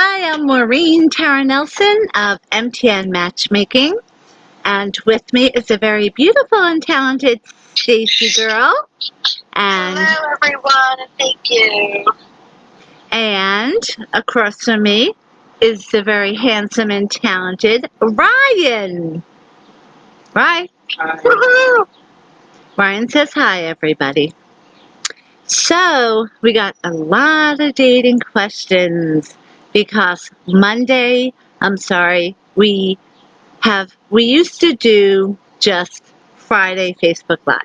Hi, I'm Maureen Tara Nelson of MTN Matchmaking, and with me is a very beautiful and talented Stacy girl. And hello, everyone, and thank you. And across from me is the very handsome and talented Ryan. Right? Woohoo! Ryan says hi, everybody. So we got a lot of dating questions because Monday, we used to do just Friday Facebook Live.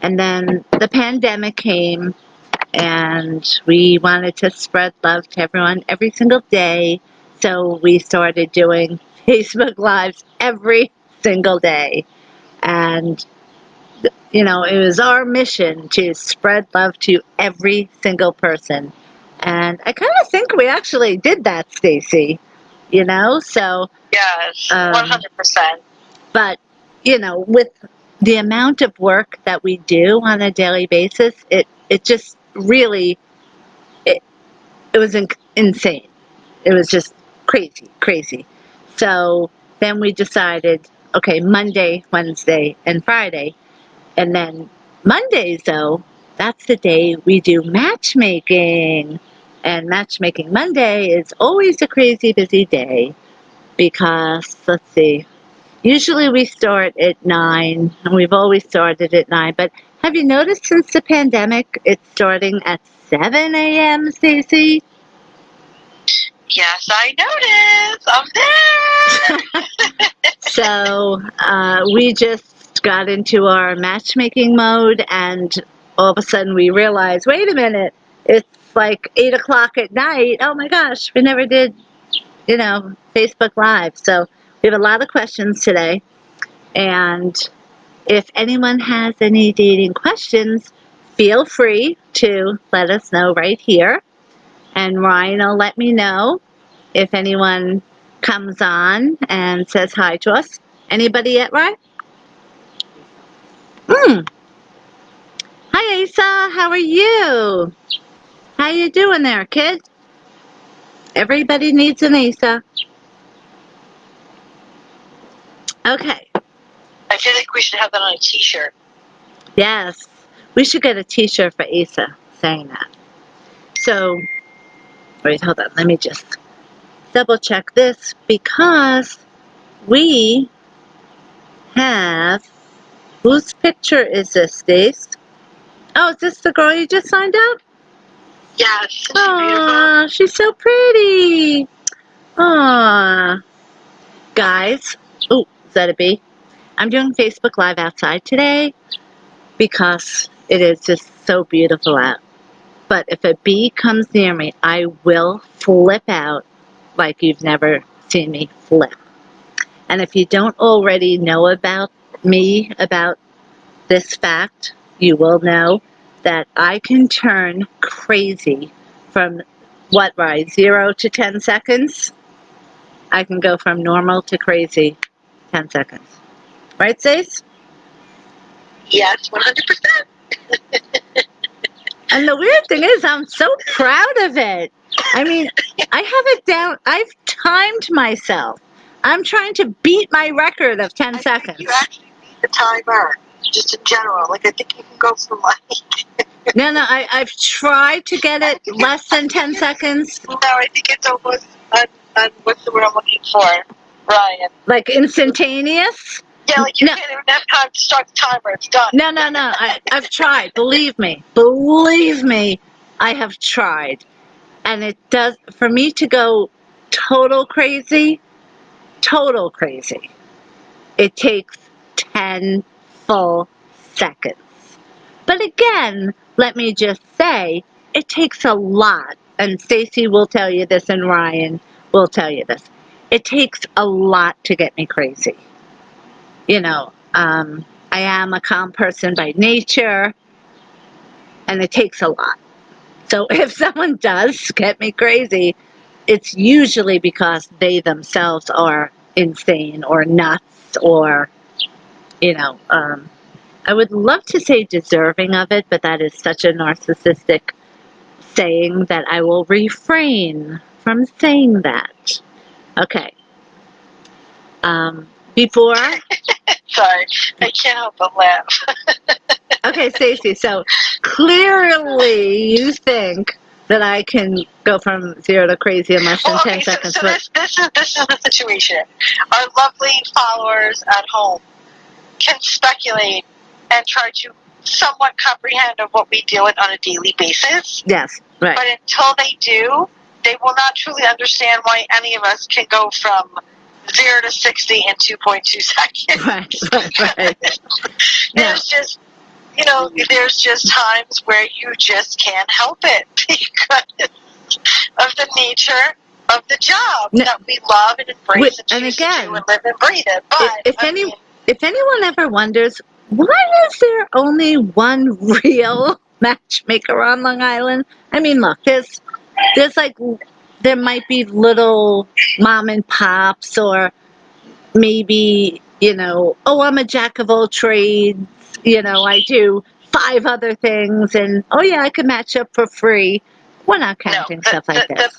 And then the pandemic came and we wanted to spread love to everyone every single day. So we started doing Facebook Lives every single day. And you know, it was our mission to spread love to every single person. And I kind of think we actually did that, Stacy. You know, so yes, 100%. But you know, with the amount of work that we do on a daily basis, it just really it was insane. It was just crazy. So then we decided, okay, Monday, Wednesday, and Friday. And then Mondays, though, that's the day we do matchmaking. And Matchmaking Monday is always a crazy busy day because, let's see, usually we start at 9, and we've always started at 9. But have you noticed since the pandemic, it's starting at 7 a.m., Stacey? Yes, I noticed. I'm there. So we just got into our matchmaking mode, and all of a sudden we realized, wait a minute, it's like 8 o'clock at night. Oh my gosh, we never did, you know, Facebook Live. So we have a lot of questions today. And if anyone has any dating questions, feel free to let us know right here. And Ryan will let me know if anyone comes on and says hi to us. Anybody yet, Ryan? Hi, Asa. How are you? How you doing there, kid? Everybody needs an Asa. Okay. I feel like we should have that on a t-shirt. Yes. We should get a t-shirt for Asa saying that. So, wait, hold on. Let me just double check this because we have... Whose picture is this, Stace? Oh, is this the girl you just signed up? Yes, she's Aww, she's so pretty. Aww. Guys, oh, is that a bee? I'm doing Facebook Live outside today because it is just so beautiful out. But if a bee comes near me, I will flip out like you've never seen me flip. And if you don't already know about me, about this fact, you will know that I can turn crazy from, what, right, 0 to 10 seconds? I can go from normal to crazy 10 seconds. Right, Stace? Yes, 100%. And the weird thing is, I'm so proud of it. I mean, I have it down. I've timed myself. I'm trying to beat my record of 10 seconds. I think you actually beat the timer, just in general. Like, I think you can go from like... No, I've tried to get it less than 10 seconds. No, I think it's almost, what's the word I'm looking for, Ryan? Like instantaneous? Yeah, like you can't even have time to start the timer. It's done. No. I've tried. Believe me, I have tried. And it does, for me to go total crazy, it takes 10 full seconds. But again, let me just say, it takes a lot. And Stacy will tell you this, and Ryan will tell you this. It takes a lot to get me crazy. You know, I am a calm person by nature, and it takes a lot. So if someone does get me crazy, it's usually because they themselves are insane or nuts or, you know, I would love to say deserving of it, but that is such a narcissistic saying that I will refrain from saying that. Okay. Before. Sorry, I can't help but laugh. Okay, Stacey. So clearly, you think that I can go from 0 to crazy in less than Well, 10 okay, seconds. so this is the situation. Our lovely followers at home can speculate and try to somewhat comprehend of what we deal with on a daily basis. Yes, right. But until they do, they will not truly understand why any of us can go from 0 to 60 in 2.2 seconds. Right. There's just, there's just times where you just can't help it because of the nature of the job that we love and embrace and choose to do and live and breathe it. But if anyone ever wonders, why is there only one real matchmaker on Long Island? I mean, look, there's like, there might be little mom and pops, or maybe, oh, I'm a jack of all trades, I do 5 other things, and oh yeah, I could match up for free. We're not counting stuff like this.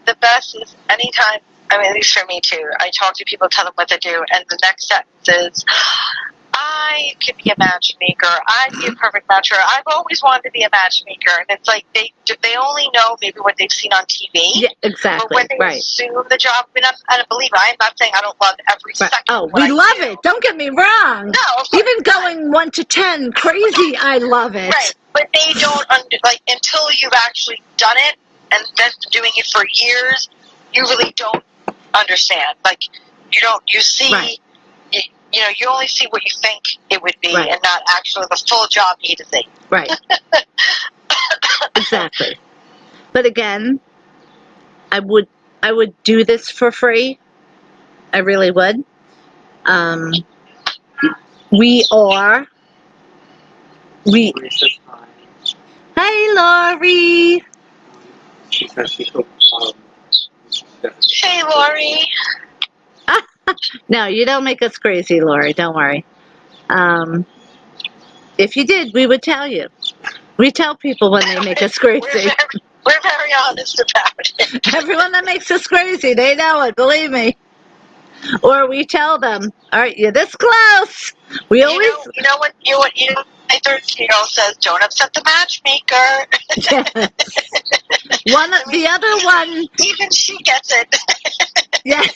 The best is anytime, at least for me too, I talk to people, tell them what to do, and the next sentence is, I could be a matchmaker. I'd be a perfect matcher. I've always wanted to be a matchmaker. And it's like they only know maybe what they've seen on TV. Yeah, exactly. Or when they assume the job. I believe me, I'm not saying I don't love every second. Oh, we love it. Don't get me wrong. No, even going 1 to 10, crazy, I love it. Right, but they don't until you've actually done it and then doing it for years, you really don't understand. You see. Right. You only see what you think it would be, and not actually the full job A to Z. Right. Exactly. But again, I would do this for free. I really would. Hey, Lori. Hey, Lori. No, you don't make us crazy, Lori. Don't worry. If you did, we would tell you. We tell people when they make us crazy. We're very honest about it. Everyone that makes us crazy, they know it. Believe me. Or we tell them, all right, you're this close. We always. You know what? My 13-year-old says, don't upset the matchmaker. Yes. The other one. Even she gets it. Yes.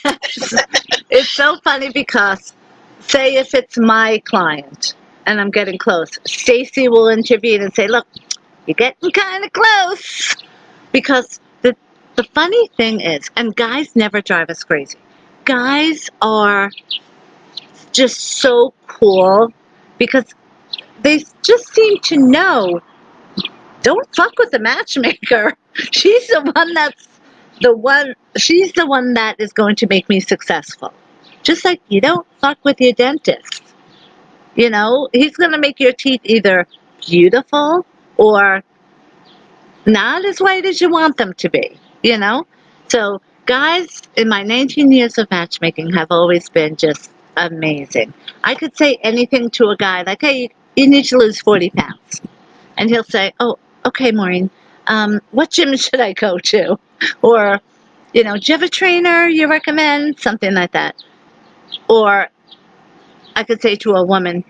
It's so funny because, say if it's my client and I'm getting close, Stacey will intervene and say, look, you're getting kind of close. Because the funny thing is, and guys never drive us crazy. Guys are just so cool because they just seem to know, don't fuck with the matchmaker. She's the one that is going to make me successful. Just like you don't fuck with your dentist. He's going to make your teeth either beautiful or not as white as you want them to be, So guys, in my 19 years of matchmaking, have always been just amazing. I could say anything to a guy like, hey, you need to lose 40 pounds. And he'll say, oh, okay, Maureen, what gym should I go to? Or, do you have a trainer you recommend? Something like that. Or I could say to a woman,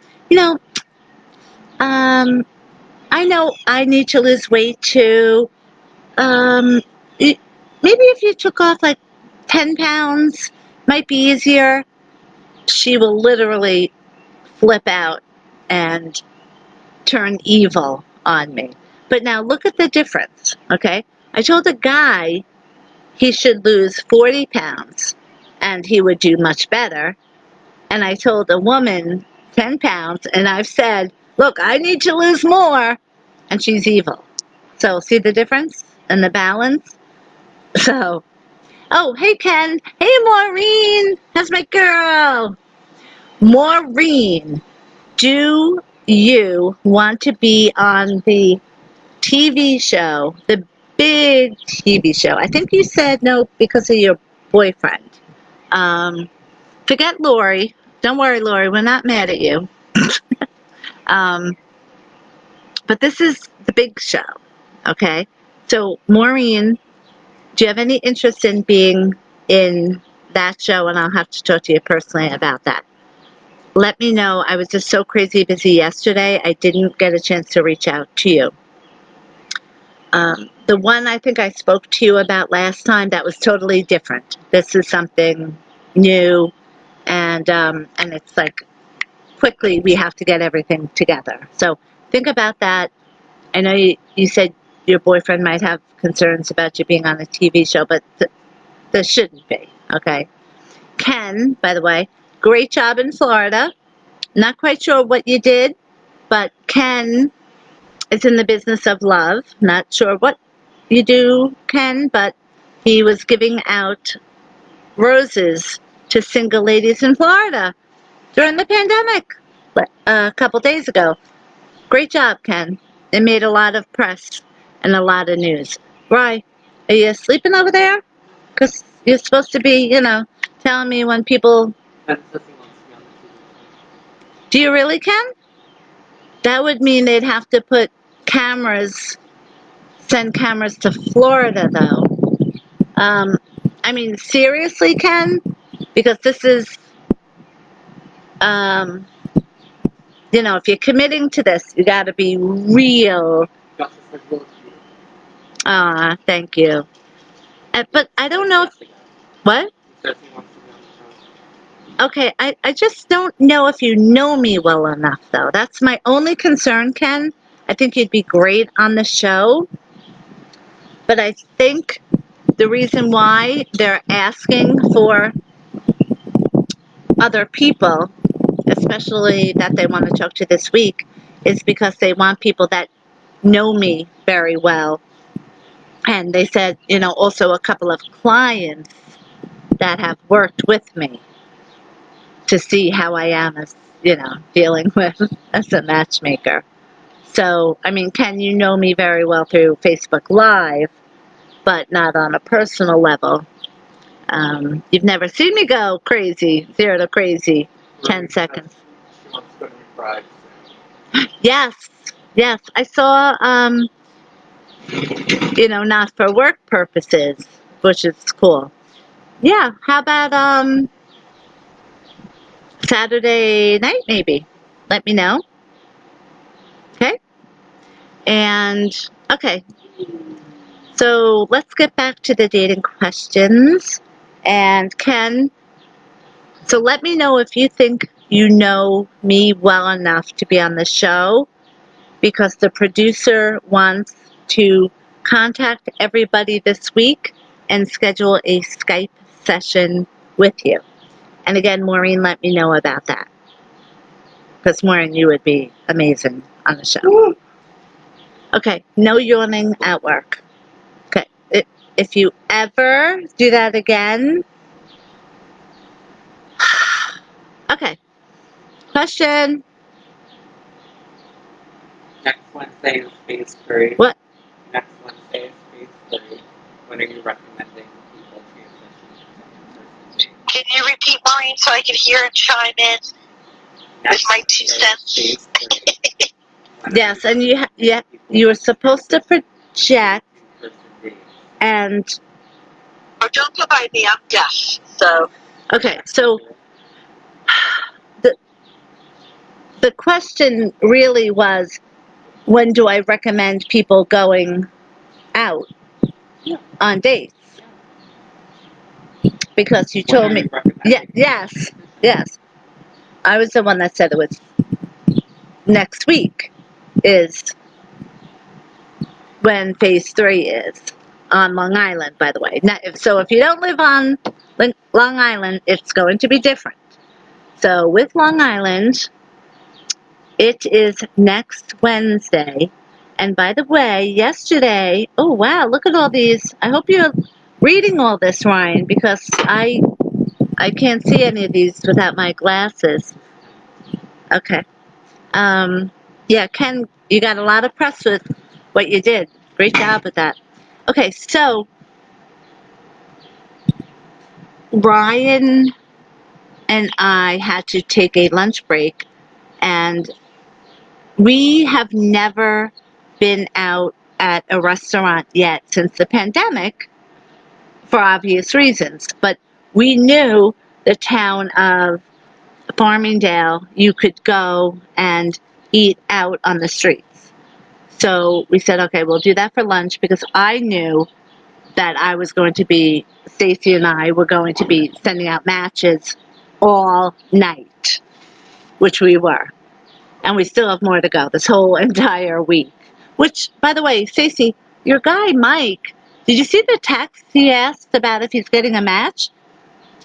I know I need to lose weight too. Maybe if you took off like 10 pounds, might be easier. She will literally flip out and turn evil on me. But now look at the difference, okay? I told a guy he should lose 40 pounds and he would do much better. And I told a woman 10 pounds and I've said, look, I need to lose more. And she's evil. So see the difference and the balance? So, oh, hey, Ken. Hey, Maureen. How's my girl? Maureen, do you want to be on the TV show, the big TV show? I think you said no because of your boyfriend. Forget Lori. Don't worry, Lori. We're not mad at you. But this is the big show, okay? So Maureen Do you have any interest in being in that show? And I'll have to talk to you personally about that. Let me know. I was just so crazy busy yesterday, I didn't get a chance to reach out to you. The one I think I spoke to you about last time, that was totally different. This is something new, and it's like quickly we have to get everything together. So think about that. I know you said your boyfriend might have concerns about you being on a TV show, but there shouldn't be, okay? Ken, by the way, great job in Florida. Not quite sure what you did, but Ken is in the business of love. Not sure what you do, Ken, but he was giving out roses to single ladies in Florida during the pandemic a couple days ago. Great job, Ken. It made a lot of press and a lot of news. Roy, are you sleeping over there? Because you're supposed to be, telling me when people... Do you really, Ken? That would mean they'd have to put send cameras to Florida, though. I mean, seriously, Ken? Because this is, if you're committing to this, you gotta be real. Thank you. But I don't know if... What? Okay, I just don't know if you know me well enough, though. That's my only concern, Ken. I think you'd be great on the show. But I think the reason why they're asking for other people, especially that they want to talk to this week, is because they want people that know me very well. And they said, also a couple of clients that have worked with me to see how I am as, dealing with as a matchmaker. So, I mean, Ken, you know me very well through Facebook Live, but not on a personal level. You've never seen me go crazy, 0 to crazy, 10 seconds. Yes. I saw, not for work purposes, which is cool. Yeah, how about, Saturday night, maybe? Let me know. Okay? And, okay. So let's get back to the dating questions. And Ken, so let me know if you think you know me well enough to be on the show, because the producer wants to contact everybody this week and schedule a Skype session with you. And again, Maureen, let me know about that, because Maureen, you would be amazing on the show. Okay, no yawning at work. Okay, if you ever do that again... Okay, question. Next Wednesday is phase 3. What? Next Wednesday is phase 3. When are you recommending people transition? Can you repeat mine so I can hear and chime in with my 2 cents? Yes, and you were supposed to project, and... Oh, don't go by me, I'm deaf, so... Okay, so the question really was, when do I recommend people going out on dates? Because you told me... Yes. I was the one that said it was next week is when phase 3 is on Long Island, by the way. Now, so if you don't live on Long Island, it's going to be different. So with Long Island, it is next Wednesday. And by the way, yesterday, oh wow, look at all these. I hope you're reading all this, Ryan, because I can't see any of these without my glasses. Okay. Yeah, Ken, you got a lot of press with what you did. Great job with that. Okay, so Ryan and I had to take a lunch break, and we have never been out at a restaurant yet since the pandemic, for obvious reasons. But we knew the town of Farmingdale, you could go and eat out on the streets. So we said, okay, we'll do that for lunch because I knew that I was going to be, Stacy and I were going to be sending out matches all night, which we were. And we still have more to go this whole entire week. Which, by the way, Stacy, your guy, Mike, did you see the text he asked about if he's getting a match?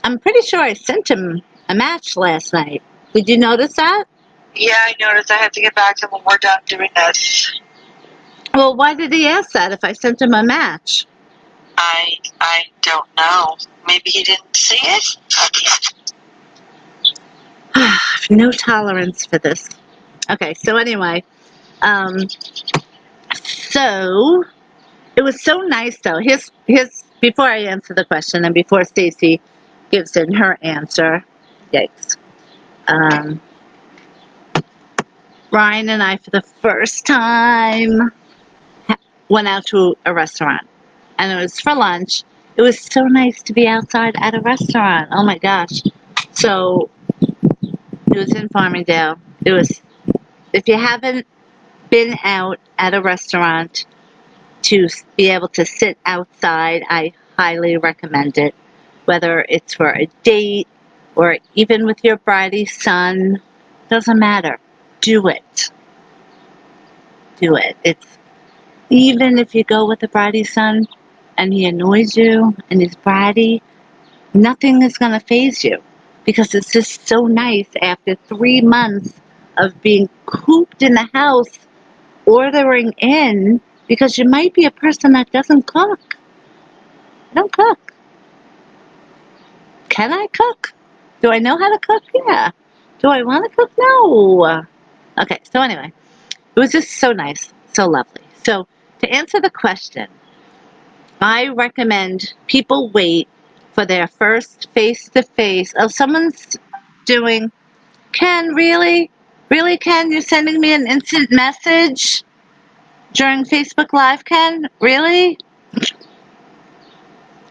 I'm pretty sure I sent him a match last night. Did you notice that? Yeah, I noticed. I had to get back to him when we're done doing this. Well, why did he ask that if I sent him a match? I don't know. Maybe he didn't see it? I have no tolerance for this. Okay, so anyway, so it was so nice though. Here's before I answer the question and before Stacy gives in her answer. Yikes. Ryan and I, for the first time, went out to a restaurant, and it was for lunch. It was so nice to be outside at a restaurant. Oh my gosh! So it was in Farmingdale. It was. If you haven't been out at a restaurant to be able to sit outside, I highly recommend it. Whether it's for a date or even with your bridey son, doesn't matter. Do it. Do it. It's even if you go with a bridey son and he annoys you and he's bratty, nothing is going to faze you because it's just so nice after 3 months of being cooped in the house, ordering in because you might be a person that doesn't cook. I don't cook. Can I cook? Do I know how to cook? Yeah. Do I want to cook? No. Okay, so anyway, it was just so nice, so lovely. So to answer the question, I recommend people wait for their first face-to-face. Oh, someone's doing, Ken, really? Really, Ken? You're sending me an instant message during Facebook Live, Ken? Really? All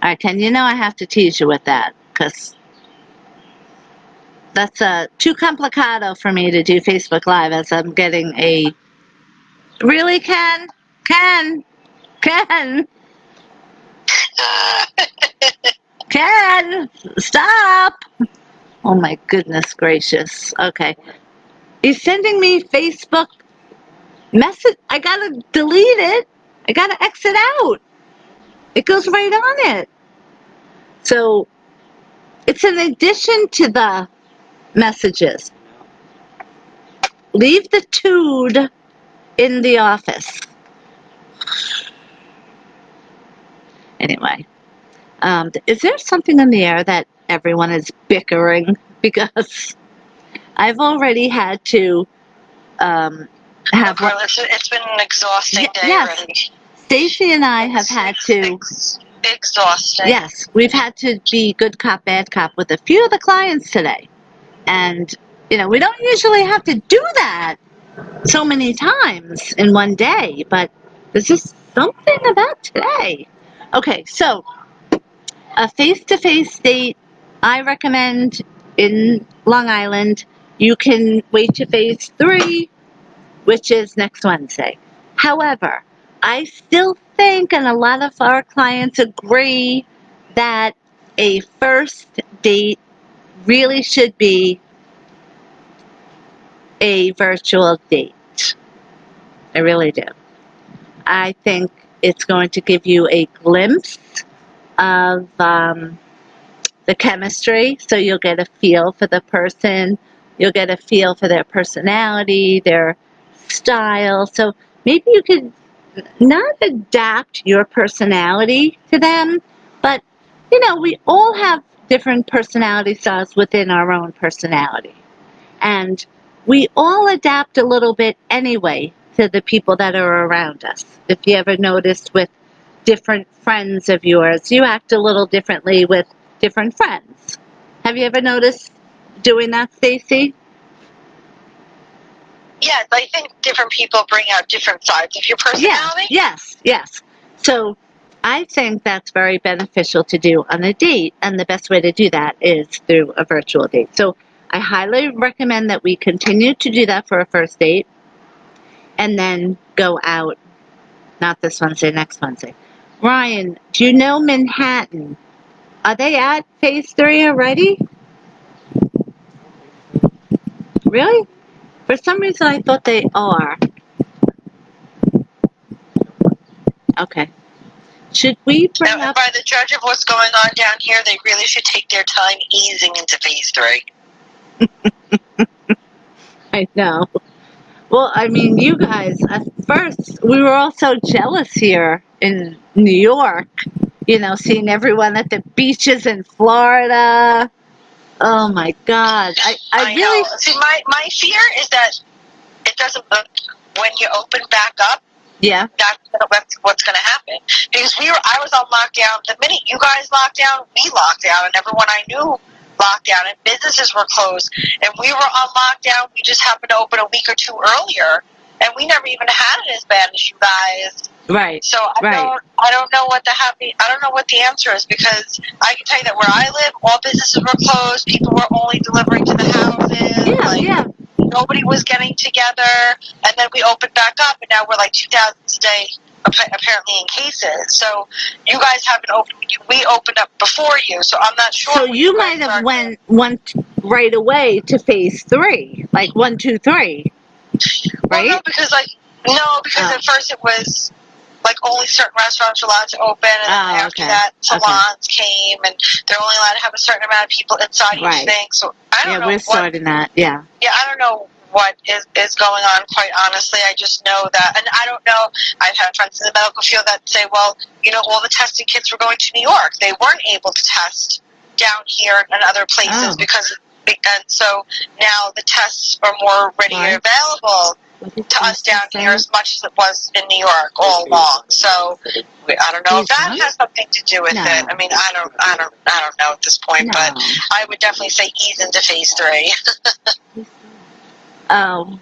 right, Ken, you know I have to tease you with that because that's too complicado for me to do Facebook Live as I'm getting a... Really, Ken? Ken? Ken? Ken? Stop! Oh my goodness gracious. Okay. He's sending me Facebook message. I gotta delete it. I gotta exit out. It goes right on it. So it's in addition to the messages. Leave the tood in the office. Anyway, is there something in the air that everyone is bickering? Because I've already had to have... Carla, it's been an exhausting day yes. already. Stacy and I have had to... Exhausting. Yes, we've had to be good cop, bad cop with a few of the clients today. And, you know, we don't usually have to do that so many times in one day, but there's just something about today. Okay, so a face-to-face date, I recommend in Long Island. You can wait to phase 3, which is next Wednesday. However, I still think, and a lot of our clients agree, that a first date really should be a virtual date. I really do. I think it's going to give you a glimpse of the chemistry, so you'll get a feel for the person, you'll get a feel for their personality, their style. So maybe you could not adapt your personality to them, but, you know, we all have different personality styles within our own personality. And we all adapt a little bit anyway to the people that are around us. If you ever noticed with different friends of yours, you act a little differently with different friends. Have you ever noticed doing that, Stacy? Yes, I think different people bring out different sides of your personality. Yes. So I think that's very beneficial to do on a date, and the best way to do that is through a virtual date. So I highly recommend that we continue to do that for a first date, and then go out, not this Wednesday, next Wednesday. Ryan, do you know Manhattan? Are they at phase 3 already? Really? For some reason, I thought they are. Okay. Should we bring Now, up... by the judge of what's going on down here, they really should take their time easing into phase 3. I know. Well, I mean, you guys, at first, we were all so jealous here in New York, you know, seeing everyone at the beaches in Florida. Oh my God. I really... know. See, my fear is that it doesn't, when you open back up, Yeah. that's what's going to happen. Because I was on lockdown. The minute you guys locked down, we locked down, and everyone I knew locked down, and businesses were closed. And we were on lockdown. We just happened to open a week or two earlier, and we never even had it as bad as you guys. Right. So I don't know what the answer is, because I can tell you that where I live, all businesses were closed. People were only delivering to the houses. Yeah. Nobody was getting together, and then we opened back up, and now we're like 2,000 a day, apparently, in cases. So you guys haven't opened. We opened up before you, so I'm not sure. So you might have went right away to phase 3, like 1, 2, 3, right? Well, because at first it was like only certain restaurants were allowed to open, and then after that, salons came, and they're only allowed to have a certain amount of people inside each thing. So I don't know. We're starting that. Yeah. Yeah, I don't know what is going on, quite honestly. I just know that, and I don't know, I've had friends in the medical field that say, well, you know, all the testing kits were going to New York. They weren't able to test down here and other places and so now the tests are more ready and available to us down here as much as it was in New York all along. So I don't know if that has something to do with it. I mean, I don't know at this point, but I would definitely say ease into phase 3. Oh,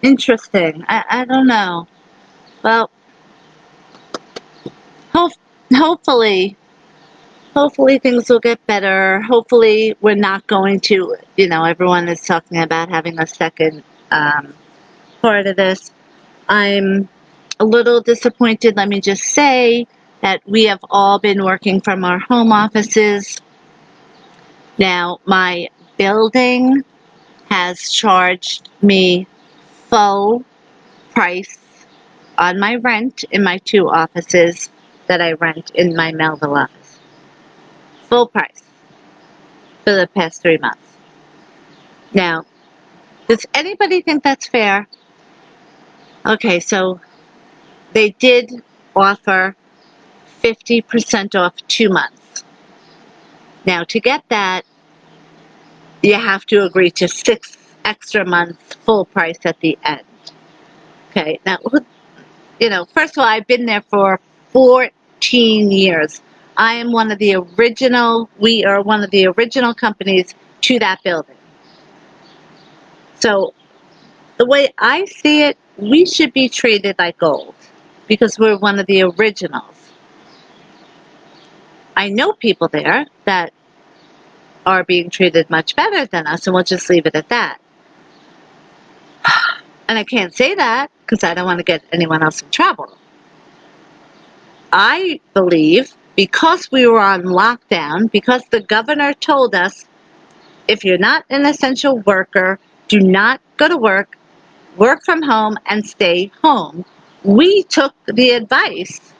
interesting. I don't know. Well, hopefully things will get better. Hopefully we're not going to, you know, everyone is talking about having a second part of this. I'm a little disappointed, let me just say, that we have all been working from our home offices. Now, my building has charged me full price on my rent in my 2 offices that I rent in my Melville office. Full price for the past 3 months. Now, does anybody think that's fair? Okay, so they did offer 50% off 2 months. Now, to get that, you have to agree to 6 extra months full price at the end. Okay, now, you know, first of all, I've been there for 14 years. I am we are one of the original companies to that building. So, the way I see it, we should be treated like gold because we're one of the originals. I know people there that are being treated much better than us, and we'll just leave it at that. And I can't say that because I don't want to get anyone else in trouble. I believe because we were on lockdown, because the governor told us, if you're not an essential worker, do not go to work from home, and stay home. We took the advice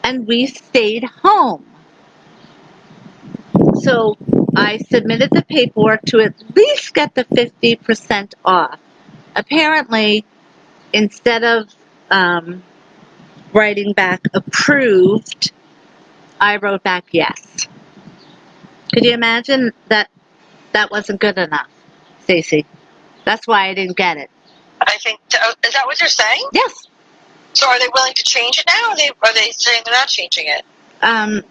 and we stayed home. So I submitted the paperwork to at least get the 50% off. Apparently, instead of writing back approved, I wrote back yes. Could you imagine that wasn't good enough, Stacey? That's why I didn't get it. I think, is that what you're saying? Yes. So are they willing to change it now, or are they saying they're not changing it?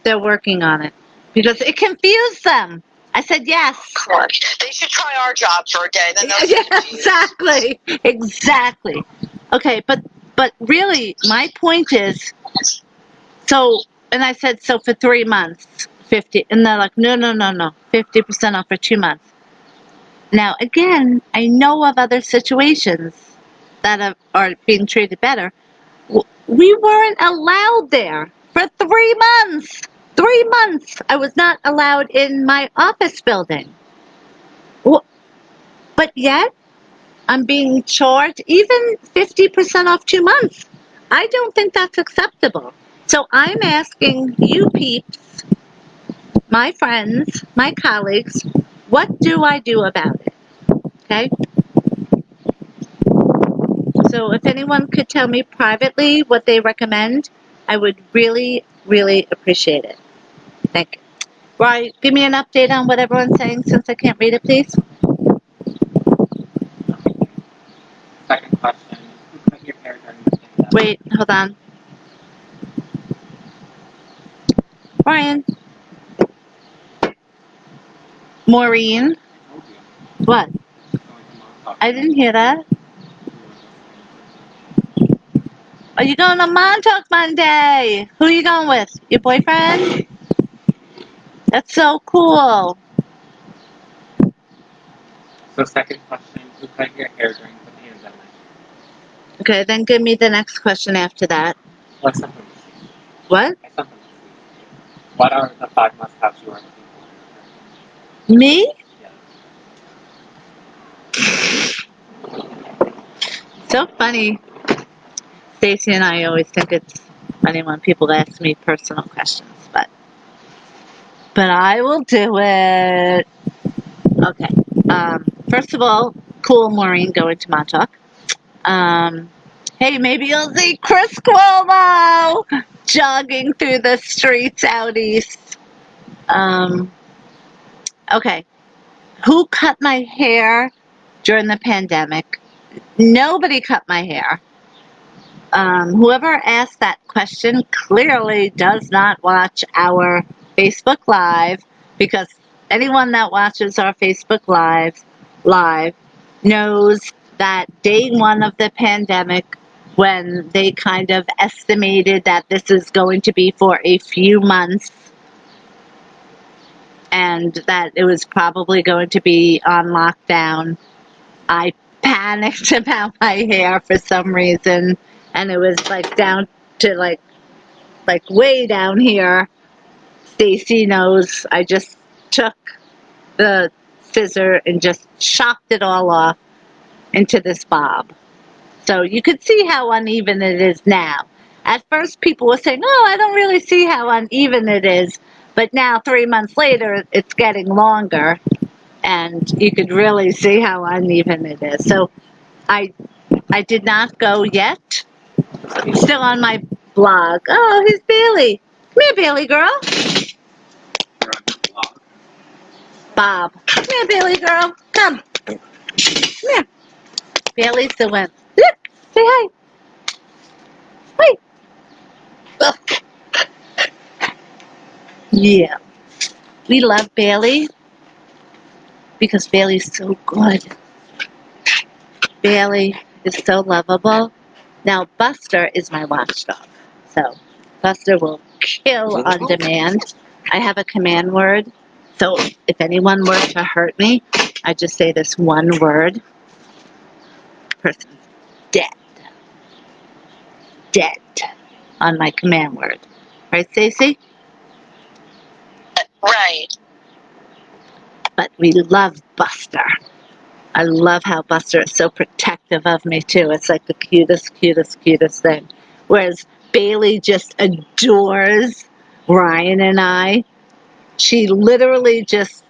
They're working on it because it confused them. I said yes. They should try our job for a day. Then exactly. Okay, but But really, my point is, so, and I said, so for 3 months, 50, and they're like, no, 50% off for 2 months. Now, again, I know of other situations that are being treated better. We weren't allowed there for 3 months. 3 months. I was not allowed in my office building. But yet, I'm being charged even 50% off 2 months. I don't think that's acceptable. So I'm asking you peeps, my friends, my colleagues, what do I do about it? Okay? So if anyone could tell me privately what they recommend, I would really, really appreciate it. Thank you. Right, give me an update on what everyone's saying since I can't read it, please. Second question, who cut your hair during the pandemic? Wait, hold on. Brian. Maureen. I told you. What? Going to Montauk. I didn't hear that. Are you going to Montauk Monday? Who are you going with? Your boyfriend? That's so cool. So second question, who cut your hair during the pandemic? Okay, then give me the next question after that. Well, I sent them to you. What? I sent them to you. What are the 5 must-haves you are looking for? Me? Yeah. So funny. Stacy and I always think it's funny when people ask me personal questions, but I will do it. Okay. First of all, cool Maureen going to Montauk. Hey, maybe you'll see Chris Cuomo jogging through the streets out east. Okay. Who cut my hair during the pandemic? Nobody cut my hair. Whoever asked that question clearly does not watch our Facebook Live, because anyone that watches our Facebook Live knows that day one of the pandemic, when they kind of estimated that this is going to be for a few months and that it was probably going to be on lockdown, I panicked about my hair for some reason, and it was like down to like way down here. Stacy knows I just took the scissor and just chopped it all off into this bob. So you could see how uneven it is now. At first people were saying, oh, I don't really see how uneven it is. But now 3 months later, it's getting longer, and you could really see how uneven it is. So I did not go yet. It's still on my blog. Oh, here's Bailey. Come here, Bailey girl. You're on the blog. Bob. Come here, Bailey girl. Come. Come here. Bailey's the one. Look. Say hi. Hi. Look. Yeah. We love Bailey because Bailey's so good. Bailey is so lovable. Now, Buster is my watchdog. So, Buster will kill on demand. I have a command word. So, if anyone were to hurt me, I just say this one word. Person's dead. Dead. On my command word. Right, Stacey? Right. But we love Buster. I love how Buster is so protective of me, too. It's like the cutest, cutest, cutest thing. Whereas Bailey just adores Ryan and I. She literally just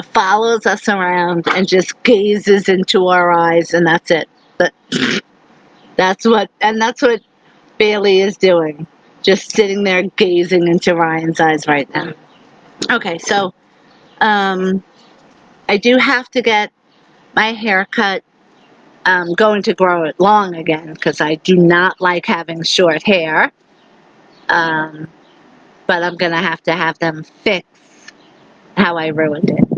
follows us around and just gazes into our eyes, and that's it. But that's what Bailey is doing. Just sitting there gazing into Ryan's eyes right now. Okay, so I do have to get my hair cut. I'm going to grow it long again because I do not like having short hair. But I'm going to have them fix how I ruined it.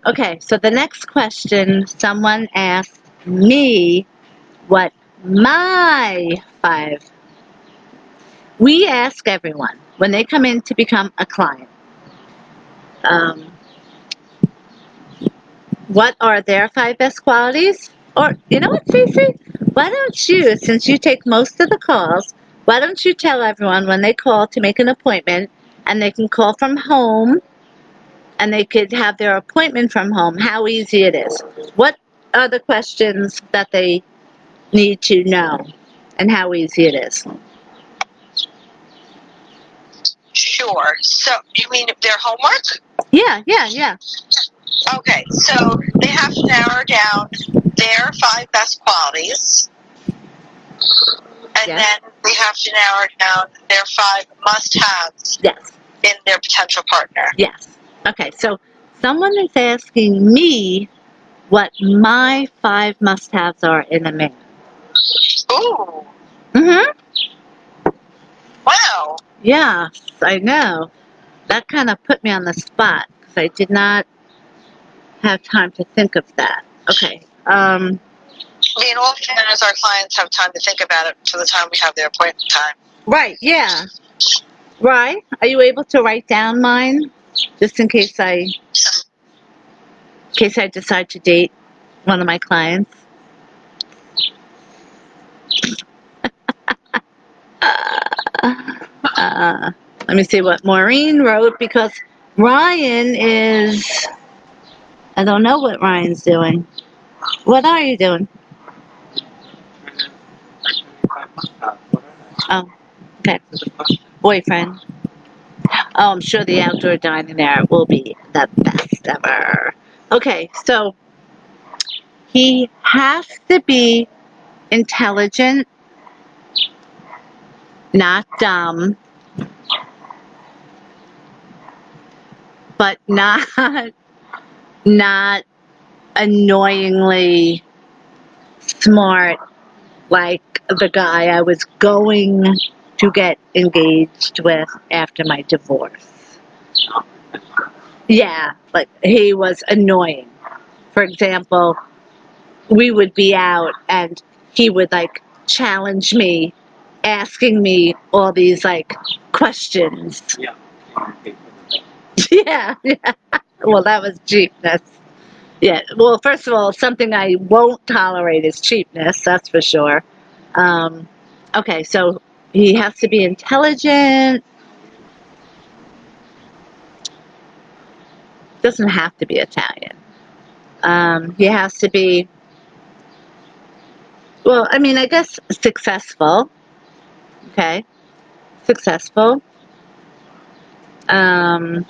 Okay, so the next question, someone asked me what my 5. We ask everyone when they come in to become a client, what are their 5 best qualities? Or, you know what, Stacey? Why don't you, since you take most of the calls, why don't you tell everyone when they call to make an appointment, and they can call from home, and they could have their appointment from home, how easy it is. What are the questions that they need to know, and how easy it is? Sure. So, you mean their homework? Yeah. Okay, so they have to narrow down their 5 best qualities, and Yes. then we have to narrow down their 5 must-haves Yes. in their potential partner. Yes. Okay, so someone is asking me what my 5 must-haves are in a man. Ooh, Mm-hmm. wow. Yes, I know. That kind of put me on the spot because I did not have time to think of that. Okay. I mean, all fairness, our clients have time to think about it to the time we have their appointment time. Right. Yeah. Right. Are you able to write down mine, just in case I decide to date one of my clients? Let me see what Maureen wrote, because Ryan is. I don't know what Ryan's doing. What are you doing? Oh, okay. Boyfriend. Oh, I'm sure the outdoor dining there will be the best ever. Okay, so he has to be intelligent, not dumb, but not annoyingly smart like the guy I was going to get engaged with after my divorce. Yeah, like he was annoying. For example, we would be out and he would like challenge me, asking me all these like questions. Yeah. Yeah. Well, that was cheapness. Yeah. Well, first of all, something I won't tolerate is cheapness. That's for sure. Okay, so he has to be intelligent. Doesn't have to be Italian. He has to be, well, I mean, I guess successful. Okay, successful. Um,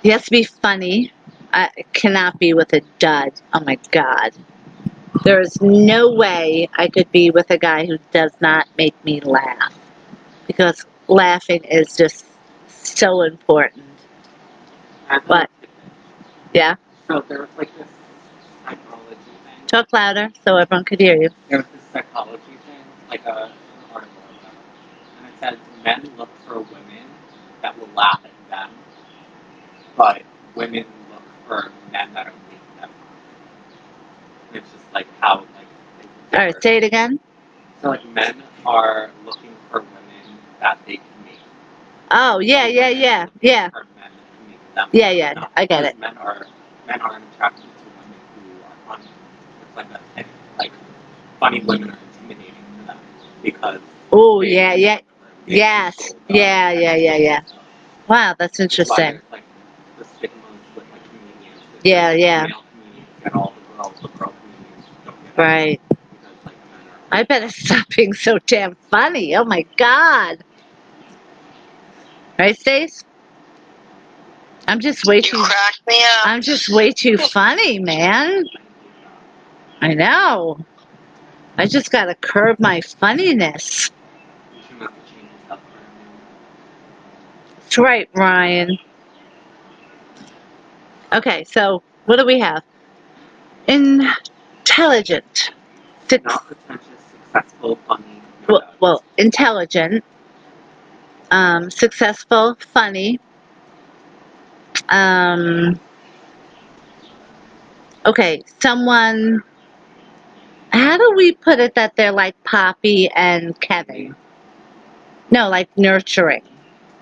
he has to be funny. I cannot be with a dud. Oh my God. There is no way I could be with a guy who does not make me laugh, because laughing is just so important. But, yeah. So there was like this psychology thing. Talk louder so everyone could hear you. There was this psychology thing, like an article about it. And it said men look for women that will laugh at them, but women look for men that are make them. And it's just like how like All right, say it again. So like men are looking for women that they can make. Oh, yeah. For men that can make them. Yeah, No, I get it. Men are attracted to women who are funny. It's like that thing. Like funny women are intimidating to them because. Oh, yeah. Yes. Yeah. Wow, that's interesting. Like the stigmas with like comedians. Yeah. Male comedians get all the girl comedians don't get Right. because like men are. I better stop being so damn funny. Oh my God. Right, Stace? I'm just way You too. cracked me up. I'm just way too funny, man. I know. I just gotta curb my funniness. That's right, Ryan. Okay, so what do we have? Intelligent. Not pretentious, successful, funny. Well, intelligent. Successful, funny. Okay, someone How do we put it that they're like Poppy and Kevin? No, like nurturing.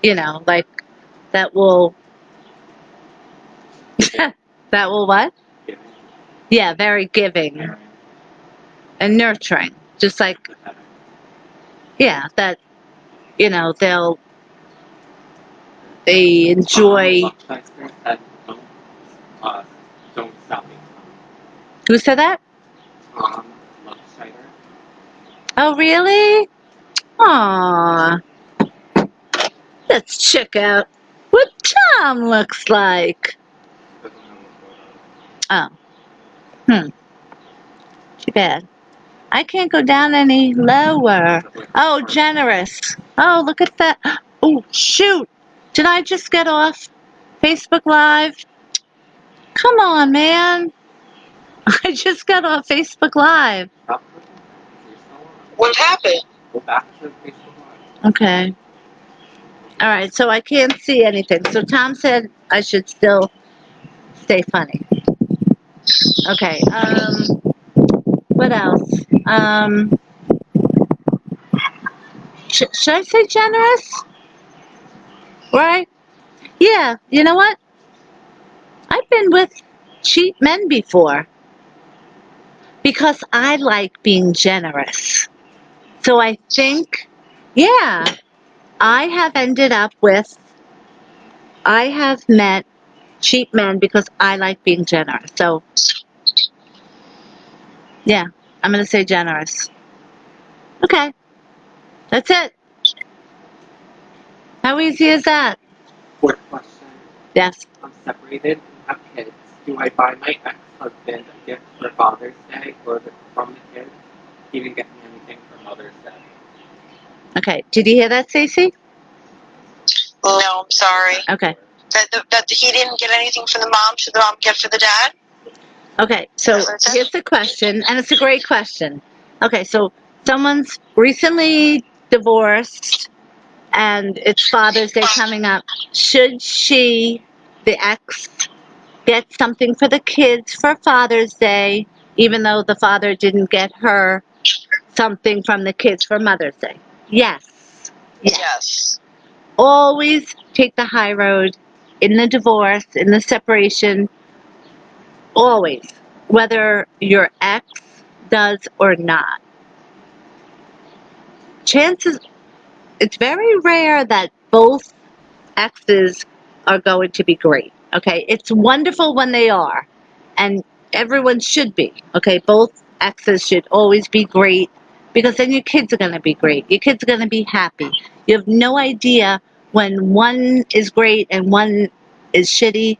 You know, like that will that will what? Giving. Yeah, very giving Caring. and nurturing. Just like Empathetic. yeah, that you know, they enjoy. Lucksteister said don't stop being Who said that? Tom Lucksteister. Oh really? Aww. Let's check out what Tom looks like. Doesn't know what Oh. Too bad. I can't go down any lower. Oh, generous. Oh, look at that. Oh, shoot. Did I just get off Facebook Live? Come on, man. I just got off Facebook Live. Stop clicking that. You're still on. What happened? Go back to Facebook Live. Okay. All right, so I can't see anything. So Tom said I should still stay funny. Okay, what else? Should I say generous? Right? Yeah, you know what? I've been with cheap men before because I like being generous. So I think, yeah, I have met cheap men because I like being generous. So, yeah, I'm going to say generous. Okay, that's it. How easy is that? Fourth question. Yes. I'm separated and have kids. Do I buy my ex-husband a gift for Father's Day or from the kids? He didn't get me anything for Mother's Day. Okay, did you hear that, Stacey? No, I'm sorry. Okay. That he didn't get anything from the mom. Should the mom get for the dad? Okay, so here's the question, and it's a great question. Okay, so someone's recently divorced, and it's Father's Day coming up. Should she, the ex, get something for the kids for Father's Day, even though the father didn't get her something from the kids for Mother's Day? Yes. Yes. Always take the high road in the divorce, in the separation. Always, whether your ex does or not. It's very rare that both exes are going to be great. Okay, it's wonderful when they are, and everyone should be. Okay, both exes should always be great because then your kids are going to be great. Your kids are going to be happy. You have no idea when one is great and one is shitty.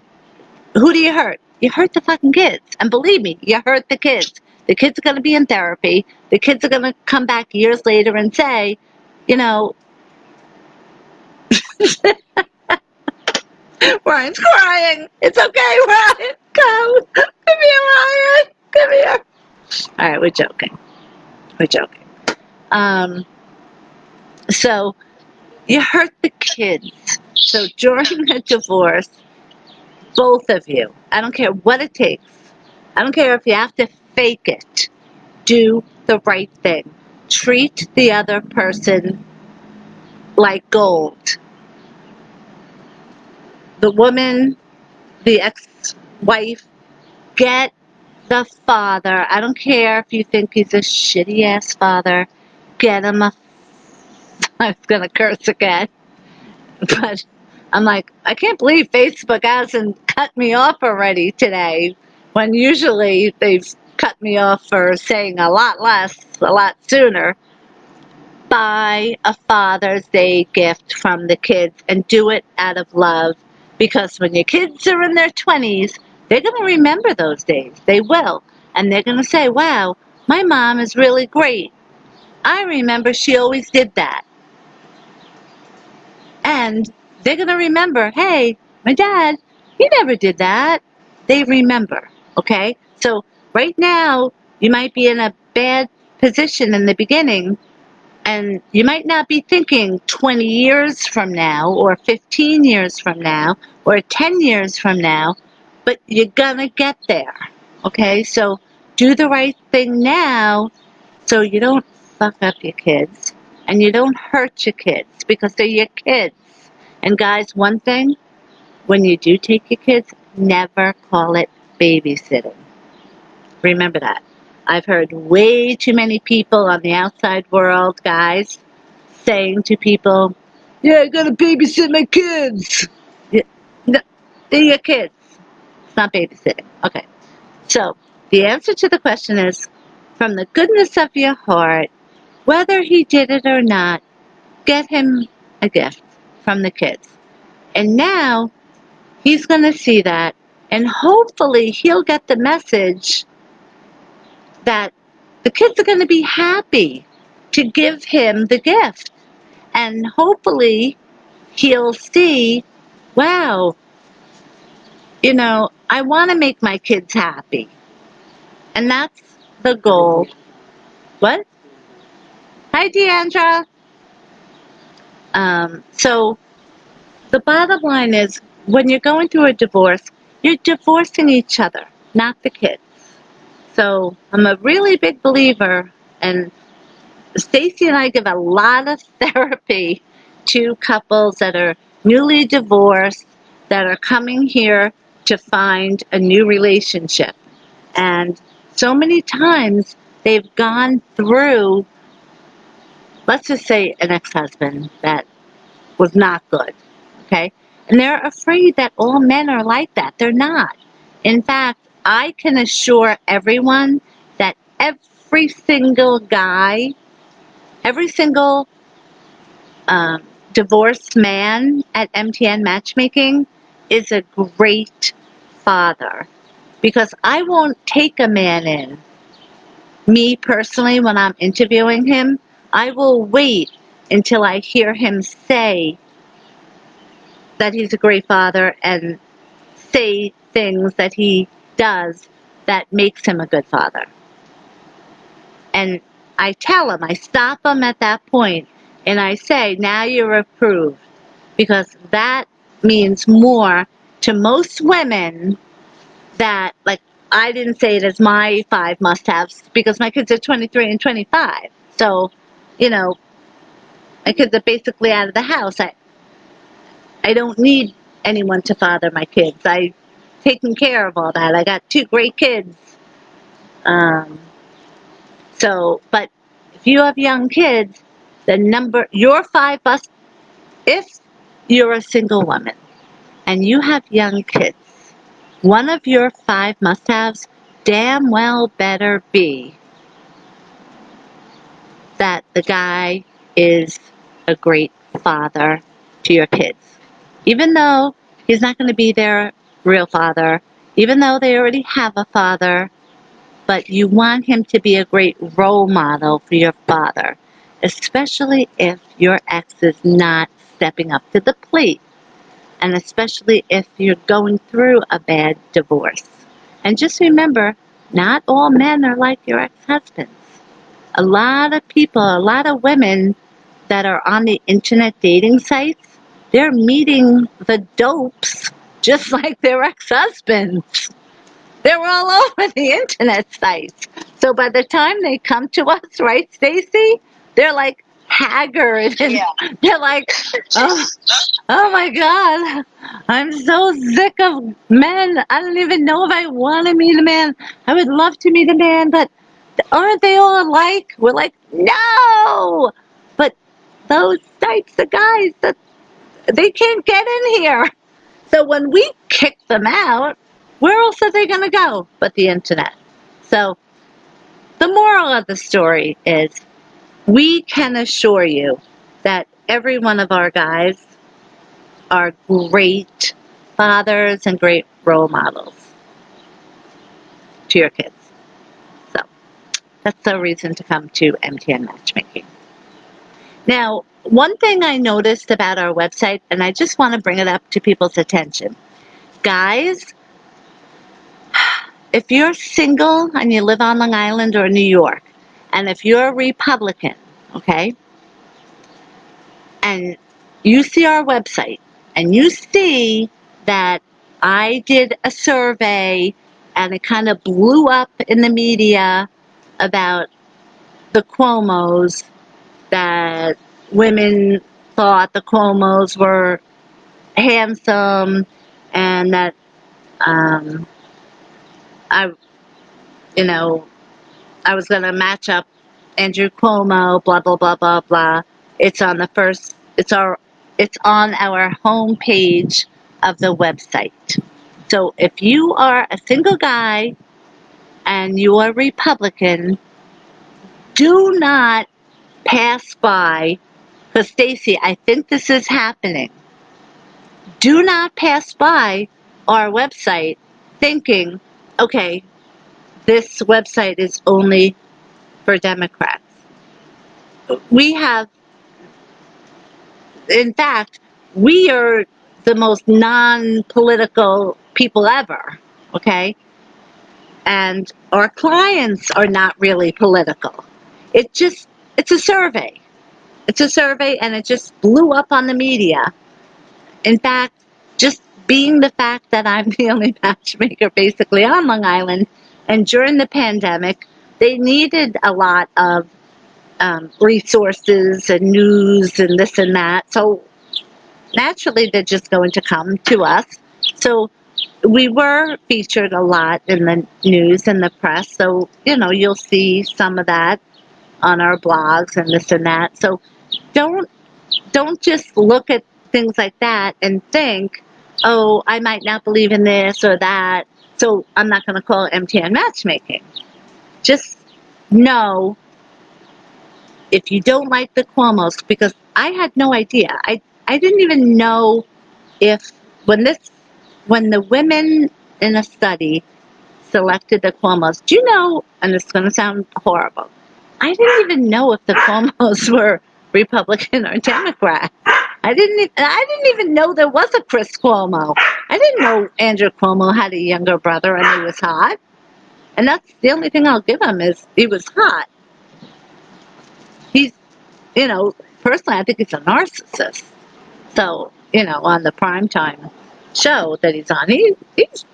Who do you hurt? You hurt the fucking kids. And believe me, you hurt the kids. The kids are going to be in therapy. The kids are going to come back years later and say, you know, Ryan's crying. It's okay, Ryan. Come. Come here, Ryan. Come here. All right, we're joking. We're joking. So you hurt the kids. So during a divorce, both of you, I don't care what it takes. I don't care if you have to fake it. Do the right thing. Treat the other person like gold. The woman, the ex-wife, get the father. I don't care if you think he's a shitty ass father. Get him a. I was gonna curse again, but I'm like, I can't believe Facebook hasn't cut me off already today. When usually they've cut me off for saying a lot less, a lot sooner. Buy a Father's Day gift from the kids and do it out of love, because when your kids are in their 20s, they're going to remember those days. They will. And they're going to say, wow, my mom is really great. I remember she always did that. And they're going to remember, hey, my dad, he never did that. They remember, okay? So right now, you might be in a bad position in the beginning, and you might not be thinking 20 years from now, or 15 years from now, or 10 years from now, but you're gonna get there, okay? So do the right thing now so you don't fuck up your kids and you don't hurt your kids because they're your kids. And guys, one thing, when you do take your kids, never call it babysitting. Remember that. I've heard way too many people on the outside world, guys, saying to people, yeah, I gotta babysit my kids. Yeah, no, they're your kids. It's not babysitting. Okay. So, the answer to the question is, from the goodness of your heart, whether he did it or not, get him a gift from the kids. And now, he's going to see that, and hopefully he'll get the message that the kids are going to be happy to give him the gift. And hopefully he'll see, wow, I want to make my kids happy. And that's the goal. What? Hi, Deandra. So the bottom line is, when you're going through a divorce, you're divorcing each other, not the kids. So I'm a really big believer, and Stacy and I give a lot of therapy to couples that are newly divorced, that are coming here to find a new relationship. And so many times they've gone through, let's just say, an ex-husband that was not good, okay? And they're afraid that all men are like that. They're not. In fact, I can assure everyone that every single guy, every single divorced man at MTN Matchmaking is a great father. Because I won't take a man in. Me personally, when I'm interviewing him, I will wait until I hear him say that he's a great father and say things that he does that makes him a good father. And I tell him, I stop him at that point, and I say, now you're approved. Because that means more to most women that, like, I didn't say it as my 5 must-haves because my kids are 23 and 25. So, my kids are basically out of the house. I don't need anyone to father my kids. I've taken care of all that. I got 2 great kids. But if you have young kids, your 5 must, if you're a single woman and you have young kids, one of your 5 must-haves damn well better be that the guy is a great father to your kids. Even though he's not going to be their real father, even though they already have a father, but you want him to be a great role model for your father, especially if your ex is not stepping up to the plate, and especially if you're going through a bad divorce. And just remember, not all men are like your ex-husbands. A lot of people, a lot of women that are on the internet dating sites, they're meeting the dopes just like their ex-husbands. They're all over the internet sites. So by the time they come to us, right, Stacy? They're like haggard, and they're like, oh my God, I'm so sick of men. I don't even know if I want to meet a man. I would love to meet a man, but aren't they all alike? We're like, no! But those types of guys, they can't get in here. So when we kick them out, where else are they going to go but the internet? So the moral of the story is, we can assure you that every one of our guys are great fathers and great role models to your kids. So that's the reason to come to MTN Matchmaking. Now, one thing I noticed about our website, and I just want to bring it up to people's attention. Guys, if you're single and you live on Long Island or New York, and if you're a Republican, okay, and you see our website, and you see that I did a survey and it kind of blew up in the media about the Cuomos, that women thought the Cuomos were handsome, and that I, you know, I was going to match up Andrew Cuomo, blah blah blah blah blah. It's on the first. It's on our home page of the website. So if you are a single guy and you are Republican, do not pass by. Because Stacy, I think this is happening. Do not pass by our website thinking, okay, this website is only for Democrats. We have, in fact, we are the most non-political people ever, okay? And our clients are not really political. It's a survey. It's a survey, and it just blew up on the media. In fact, just being the fact that I'm the only matchmaker basically on Long Island, and during the pandemic, they needed a lot of resources and news and this and that. So naturally, they're just going to come to us. So we were featured a lot in the news and the press. So, you'll see some of that on our blogs and this and that. So don't just look at things like that and think, oh, I might not believe in this or that, so I'm not going to call it MTN Matchmaking. Just know, if you don't like the Cuomos, because I had no idea. I didn't even know if when the women in a study selected the Cuomos, do you know, and it's going to sound horrible, I didn't even know if the Cuomos were Republican or Democrat. I didn't even know there was a Chris Cuomo. I didn't know Andrew Cuomo had a younger brother and he was hot. And that's the only thing I'll give him, is he was hot. He's, personally, I think he's a narcissist. So, on the primetime show that he's on, he's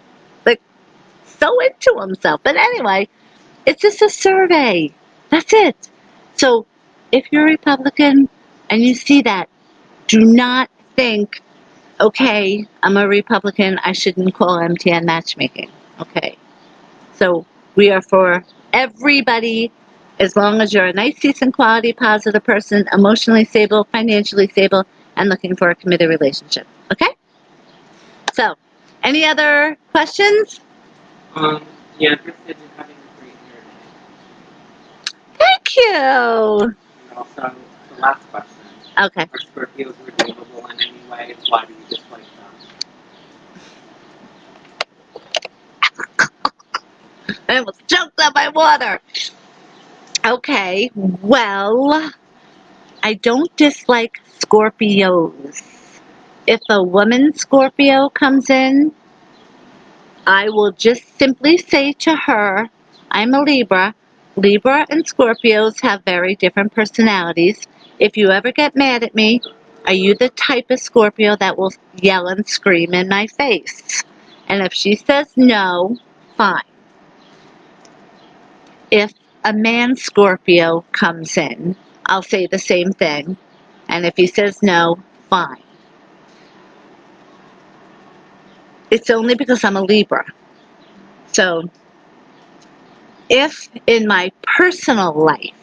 like so into himself. But anyway, it's just a survey. That's it. So if you're a Republican and you see that, do not think, okay, I'm a Republican, I shouldn't call MTN Matchmaking. Okay. So we are for everybody, as long as you're a nice, decent, quality, positive person, emotionally stable, financially stable, and looking for a committed relationship. Okay? So, any other questions? Yeah, Chris said you're having a great year. Thank you. And also, the last question. Okay. Are Scorpios redeemable in any way? Why do you dislike them? I almost choked on my water. Okay, well, I don't dislike Scorpios. If a woman Scorpio comes in, I will just simply say to her, I'm a Libra. Libra and Scorpios have very different personalities. If you ever get mad at me, are you the type of Scorpio that will yell and scream in my face? And if she says no, fine. If a man Scorpio comes in, I'll say the same thing. And if he says no, fine. It's only because I'm a Libra. So if in my personal life,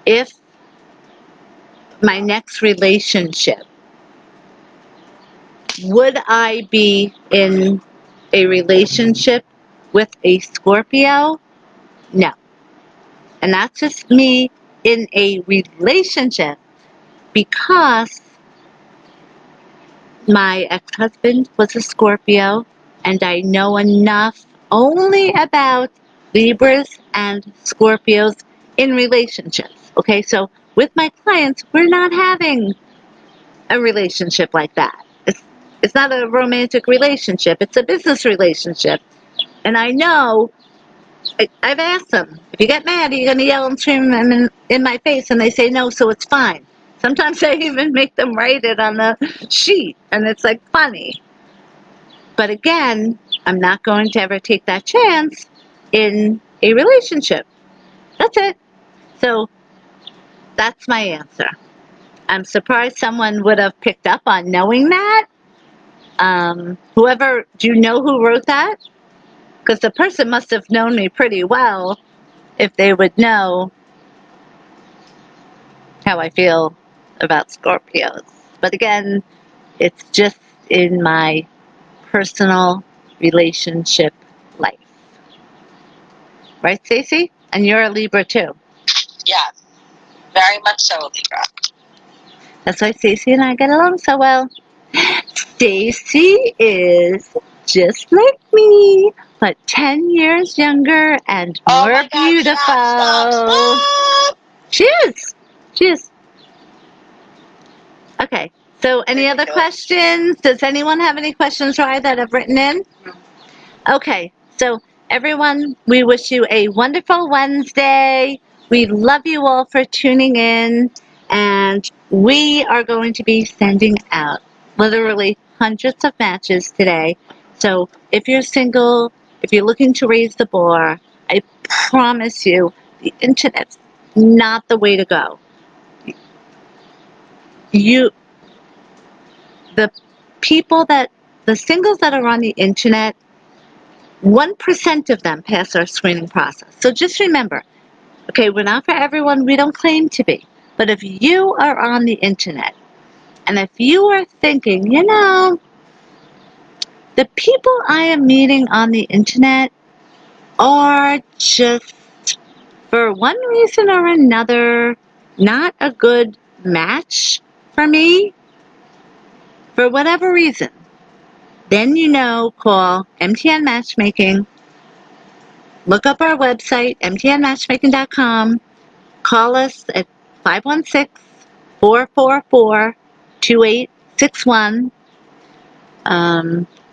if my next relationship, would I be in a relationship with a Scorpio? No. And that's just me in a relationship, because my ex-husband was a Scorpio, and I know enough only about Libras and Scorpios in relationships. Okay, so with my clients, we're not having a relationship like that. It's not a romantic relationship, it's a business relationship. And I know, I've asked them, if you get mad, are you going to yell and scream in my face? And they say no, so it's fine. Sometimes I even make them write it on the sheet, and it's like funny. But again, I'm not going to ever take that chance in a relationship. That's it. So that's my answer. I'm surprised someone would have picked up on knowing that. Whoever, do you know who wrote that? Because the person must have known me pretty well if they would know how I feel about Scorpios. But again, it's just in my personal relationship life. Right, Stacey? And you're a Libra too. Yes, very much so, Libra. That's why Stacey and I get along so well. Stacey is just like me, but 10 years younger and Oh more my God, beautiful. stop. She is. She is. Okay. So any other Ridiculous. questions? Does anyone have any questions, Rye, that have written in? Okay. So everyone, we wish you a wonderful Wednesday. We love you all for tuning in. And we are going to be sending out literally hundreds of matches today. So if you're single, if you're looking to raise the bar, I promise you, the internet's not the way to go. The people the singles that are on the internet, 1% of them pass our screening process. So just remember, okay, we're not for everyone. We don't claim to be. But if you are on the internet, and if you are thinking, the people I am meeting on the internet are just, for one reason or another, not a good match for me, for whatever reason, then call MTN Matchmaking, look up our website, mtnmatchmaking.com, call us at 516-444-2861.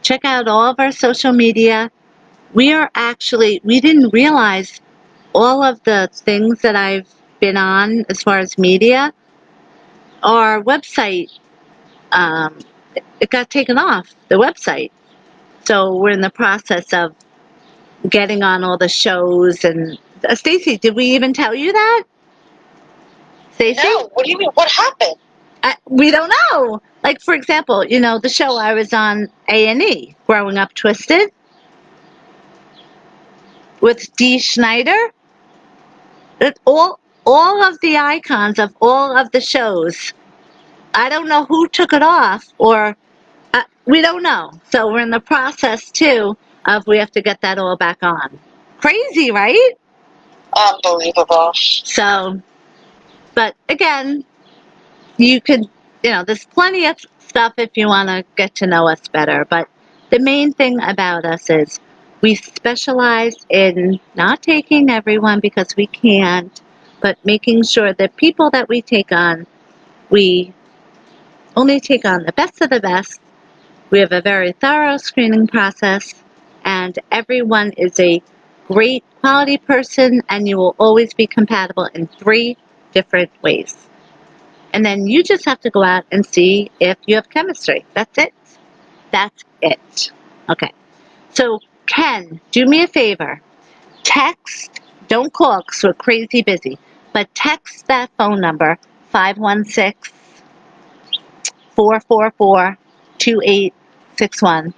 Check out all of our social media. We didn't realize all of the things that I've been on as far as media. Our website, it got taken off, the website. So we're in the process of getting on all the shows. And Stacey, did we even tell you that? Stacey? No, what do you mean? What happened? We don't know. Like, for example, the show I was on, A&E, Growing Up Twisted, with Dee Schneider. All of the icons of all of the shows, I don't know who took it off, or we don't know. So we're in the process, too, of we have to get that all back on. Crazy, right? Unbelievable. So, but again, you could, there's plenty of stuff if you want to get to know us better. But the main thing about us is we specialize in not taking everyone because we can't, but making sure that people that we take on, we only take on the best of the best. We have a very thorough screening process, and everyone is a great quality person, and you will always be compatible in 3 different ways. And then you just have to go out and see if you have chemistry. That's it. That's it. Okay. So, Ken, do me a favor. Text, don't call because we're crazy busy, but text that phone number, 516-444-2861,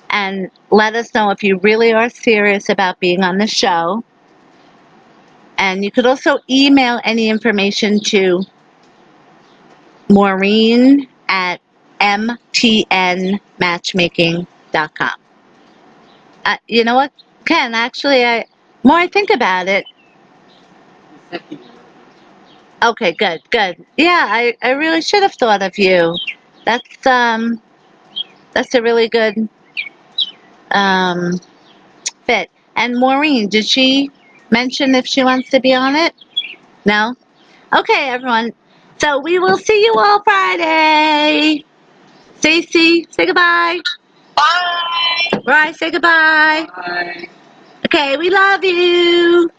and let us know if you really are serious about being on the show. And you could also email any information to Maureen at mtnmatchmaking.com. You know what, Ken, actually, more I think about it. Okay, good. Yeah, I really should have thought of you. That's a really good fit. And Maureen, did she mention if she wants to be on it? No? Okay, everyone. So we will see you all Friday. Stacey, say goodbye. Bye. Rye, say goodbye. Bye. Okay, we love you.